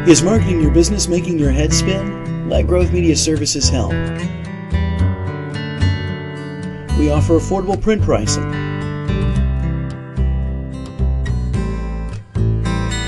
Is marketing your business making your head spin? Let Growth Media Services help. We offer affordable print pricing,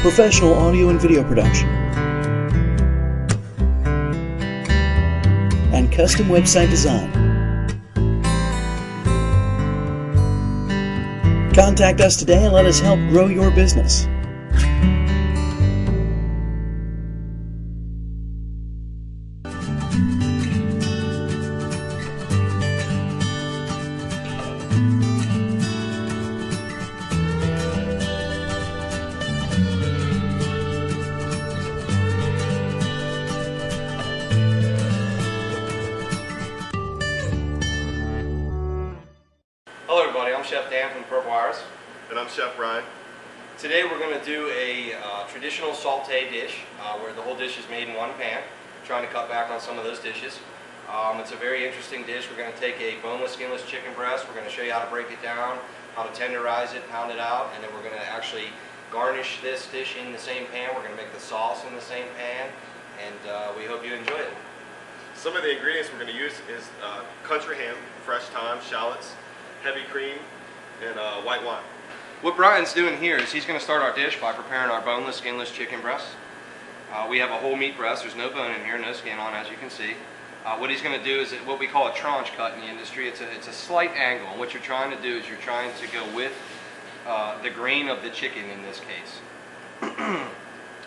professional audio and video production, and custom website design. Contact us today and let us help grow your business. Hello everybody, I'm Chef Dan from Purple Iris. And I'm Chef Ryan. Today we're going to do a traditional sauté dish where the whole dish is made in one pan. Trying to cut back on some of those dishes. It's a very interesting dish. We're going to take a boneless, skinless chicken breast. We're going to show you how to break it down, how to tenderize it, pound it out, and then we're going to actually garnish this dish in the same pan. We're going to make the sauce in the same pan, and we hope you enjoy it. Some of the ingredients we're going to use is country ham, fresh thyme, shallots, heavy cream, and white wine. What Brian's doing here is he's going to start our dish by preparing our boneless, skinless chicken breast. We have a whole meat breast. There's no bone in here, no skin on, as you can see. What he's going to do is what we call a tranche cut in the industry. It's a slight angle, and what you're trying to do is you're trying to go with the grain of the chicken in this case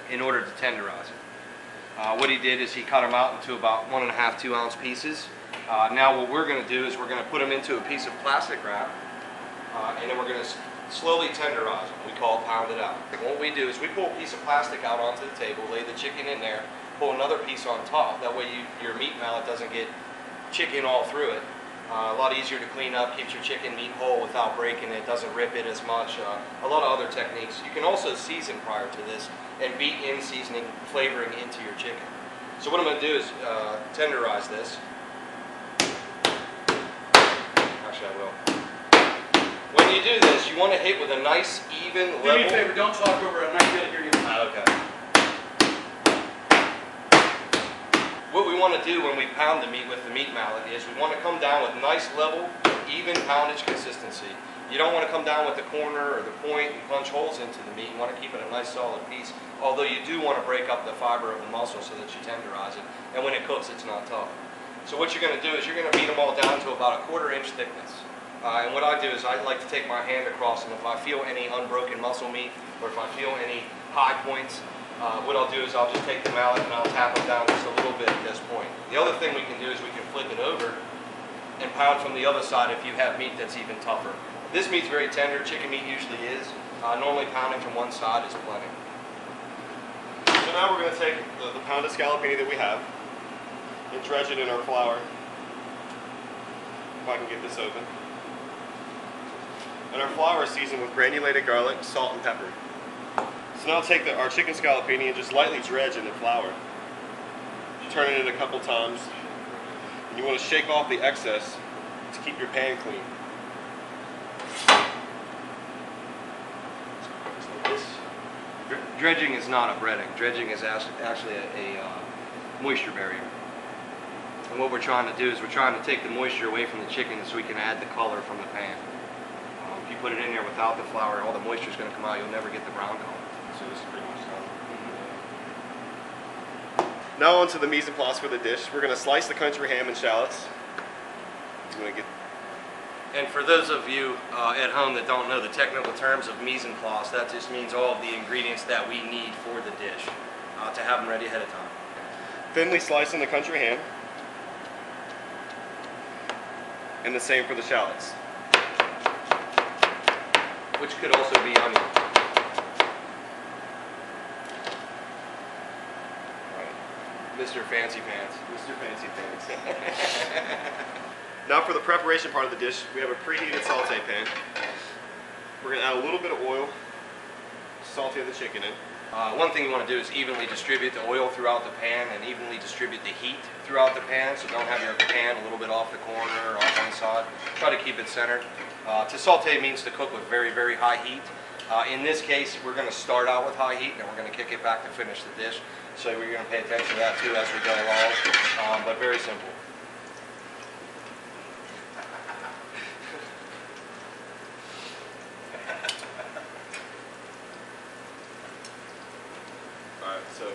in order to tenderize it. What he did is he cut them out into about 1.5 2-ounce pieces. Now what we're going to do is we're going to put them into a piece of plastic wrap, and then we're going to slowly tenderize them. We call it pound it out. What we do is we pull a piece of plastic out onto the table, lay the chicken in there, pull another piece on top. That way your meat mallet doesn't get chicken all through it. A lot easier to clean up, keeps your chicken meat whole without breaking it, doesn't rip it as much. A lot of other techniques. You can also season prior to this and beat in seasoning, flavoring into your chicken. So what I'm going to do is tenderize this. Actually, I will. When you do this, you want to hit with a nice, even level. Do me a favor, don't talk over it. I'm not good at hearing you. Okay. What we want to do when we pound the meat with the meat mallet is we want to come down with nice, level, even poundage consistency. You don't want to come down with the corner or the point and punch holes into the meat. You want to keep it a nice, solid piece. Although you do want to break up the fiber of the muscle so that you tenderize it. And when it cooks, it's not tough. So what you're going to do is you're going to beat them all down to about a 1/4 inch thickness. And what I do is I like to take my hand across, and if I feel any unbroken muscle meat, or if I feel any high points, what I'll do is I'll just take the mallet and I'll tap them down just a little bit at this point. The other thing we can do is we can flip it over and pound from the other side if you have meat that's even tougher. This meat's very tender, chicken meat usually is. Normally pounding from one side is plenty. So now we're going to take the pounded scallopini that we have and dredge it in our flour. If I can get this open. And our flour is seasoned with granulated garlic, salt, and pepper. So now I'll take our chicken scallopini and just lightly dredge in the flour. Turn it in a couple times. And you want to shake off the excess to keep your pan clean. Dredging is not a breading. Dredging is actually a moisture barrier. And what we're trying to do is we're trying to take the moisture away from the chicken so we can add the color from the pan. If you put it in there without the flour, all the moisture is going to come out. You'll never get the brown color. So this is pretty much done. Now on to the mise en place for the dish. We're going to slice the country ham and shallots. And for those of you at home that don't know the technical terms of mise en place, that just means all of the ingredients that we need for the dish to have them ready ahead of time. Thinly slicing the country ham. And the same for the shallots. Which could also be onion. Right. Mr. Fancy Pants. Mr. Fancy Pants. Now for the preparation part of the dish, we have a preheated saute pan. We're going to add a little bit of oil, saute the chicken in. One thing you want to do is evenly distribute the oil throughout the pan and evenly distribute the heat throughout the pan, so don't have your pan a little bit off the corner or off one side. Try to keep it centered. To saute means to cook with very, very high heat. In this case, we're going to start out with high heat and we're going to kick it back to finish the dish. So we're going to pay attention to that too as we go along, but very simple. Alright, so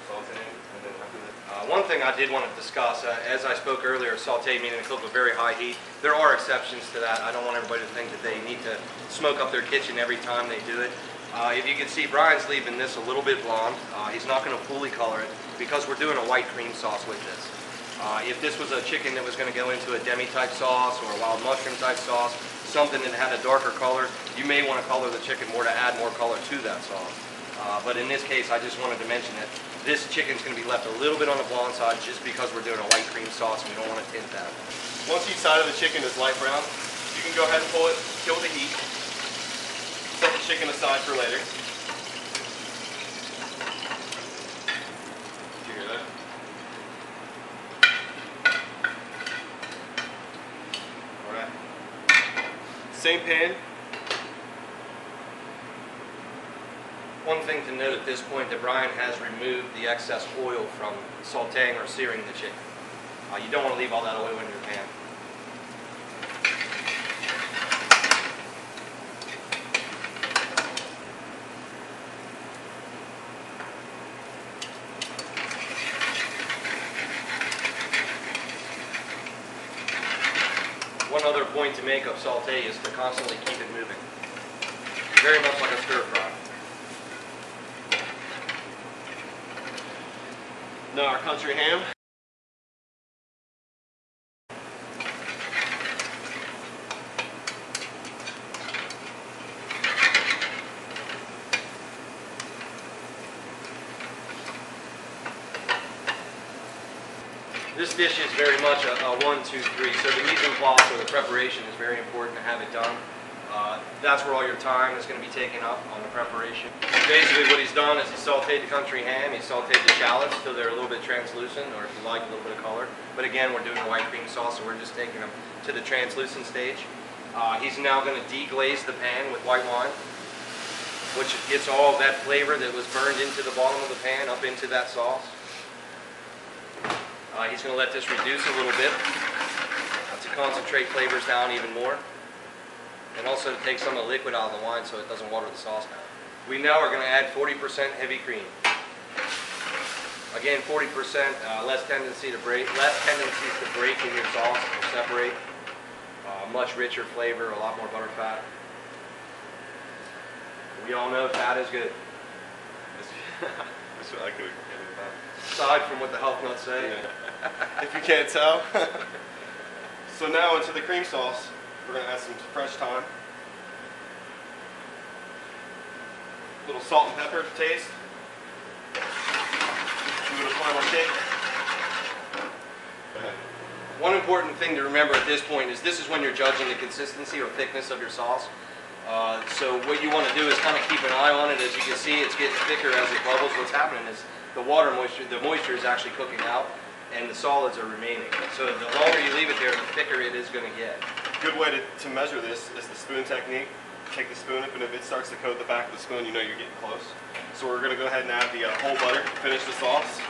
sauteing, and then after that. One thing I did want to discuss, as I spoke earlier, saute meaning to cook with very high heat. There are exceptions to that. I don't want everybody to think that they need to smoke up their kitchen every time they do it. If you can see, Brian's leaving this a little bit blonde. He's not going to fully color it because we're doing a white cream sauce with this. If this was a chicken that was going to go into a demi-type sauce or a wild mushroom type sauce, something that had a darker color, you may want to color the chicken more to add more color to that sauce. But in this case, I just wanted to mention that this chicken's going to be left a little bit on the blonde side just because we're doing a white cream sauce and we don't want to tint that. Once each side of the chicken is light brown, you can go ahead and pull it, kill the heat, set the chicken aside for later. Did you hear that? Alright. Same pan. One thing to note at this point that Brian has removed the excess oil from sauteing or searing the chicken. You don't want to leave all that oil in your pan. One other point to make of saute is to constantly keep it moving. Very much like a stir fry. Now our country ham. This dish is very much a 1, 2, 3. So the mise en place, or the preparation, is very important to have it done. That's where all your time is going to be taken up on the preparation. Basically what he's done is he sauteed the country ham, he sauteed the shallots till they're a little bit translucent, or if you like a little bit of color. But again, we're doing a white cream sauce, so we're just taking them to the translucent stage. He's now going to deglaze the pan with white wine, which gets all of that flavor that was burned into the bottom of the pan up into that sauce. He's going to let this reduce a little bit to concentrate flavors down even more, and also to take some of the liquid out of the wine so it doesn't water the sauce down. We now are going to add 40% heavy cream. Again, 40%, less tendencies to break in your sauce or separate. Much richer flavor, a lot more butter fat. We all know fat is good. That's what I could have given about. Aside from what the health nuts say. Yeah. If you can't tell. So now into the cream sauce, we're going to add some fresh thyme. A little salt and pepper to taste. Give it a final shake. Go ahead. One important thing to remember at this point is this is when you're judging the consistency or thickness of your sauce. So what you want to do is kind of keep an eye on it. As you can see, it's getting thicker as it bubbles. What's happening is the moisture is actually cooking out, and the solids are remaining. So the longer you leave it there, the thicker it is going to get. Good way to measure this is the spoon technique. Take the spoon up, and if it starts to coat the back of the spoon, you know you're getting close. So we're going to go ahead and add the whole butter to finish the sauce.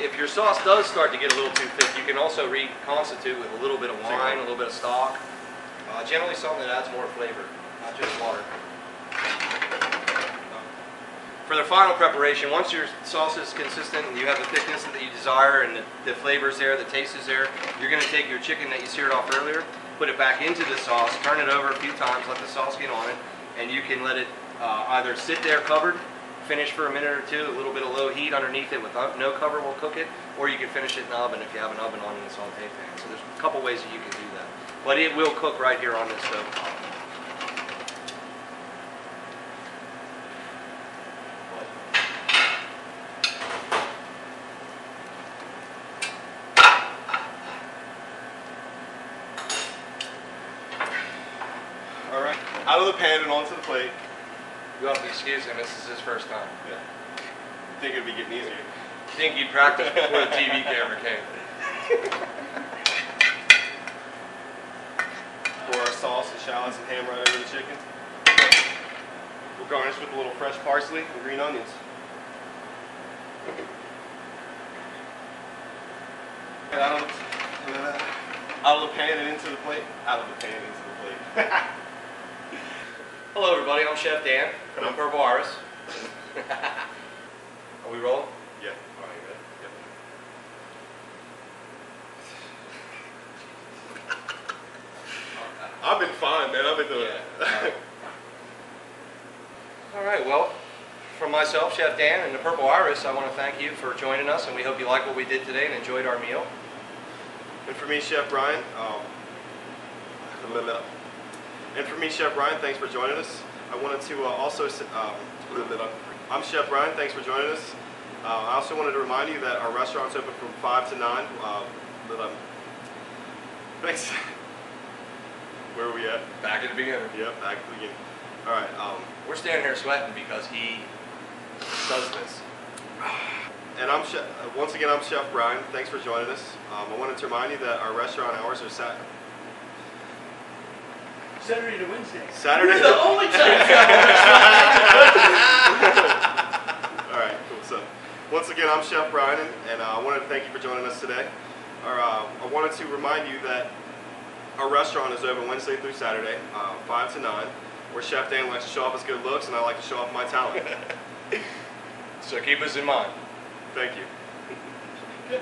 If your sauce does start to get a little too thick, you can also reconstitute with a little bit of wine, a little bit of stock. Generally something that adds more flavor, not just water. For the final preparation, once your sauce is consistent and you have the thickness that you desire and the flavor's there, the taste is there, you're going to take your chicken that you seared off earlier, put it back into the sauce, turn it over a few times, let the sauce get on it, and you can let it either sit there covered, finish for a minute or two, a little bit of low heat underneath it with no cover will cook it, or you can finish it in the oven if you have an oven on in the saute pan. So there's a couple ways that you can do that. But it will cook right here on this stove top. Alright, out of the pan and onto the plate. You have to excuse him, this is his first time. Yeah. I think it'd be getting easier. I think you'd practice before the TV camera came. Pour our sauce and shallots and ham right over the chicken. We'll garnish with a little fresh parsley and green onions. And out of the pan and into the plate. Out of the pan into the plate. Hello everybody, I'm Chef Dan, and I'm Purple Iris. Are we rolling? Yeah. All right, good. I've been fine, man. I've been doing it. All right, well, from myself, Chef Dan, and the Purple Iris, I want to thank you for joining us, and we hope you like what we did today and enjoyed our meal. And for me, Chef Brian, thanks for joining us. I wanted to I'm Chef Brian, thanks for joining us. I also wanted to remind you that our restaurant's open from 5 to 9. Thanks. Where are we at? Back at the beginning. Yep, back at the beginning. All right. We're standing here sweating because he does this. And once again, I'm Chef Brian. Thanks for joining us. I wanted to remind you that our restaurant hours are Saturday to Wednesday. Saturday. The only time. All right, cool. So, once again, I'm Chef Brian, and I wanted to thank you for joining us today. I wanted to remind you that our restaurant is open Wednesday through Saturday, 5 to 9, where Chef Dan likes to show off his good looks, and I like to show off my talent. So keep us in mind. Thank you. Good.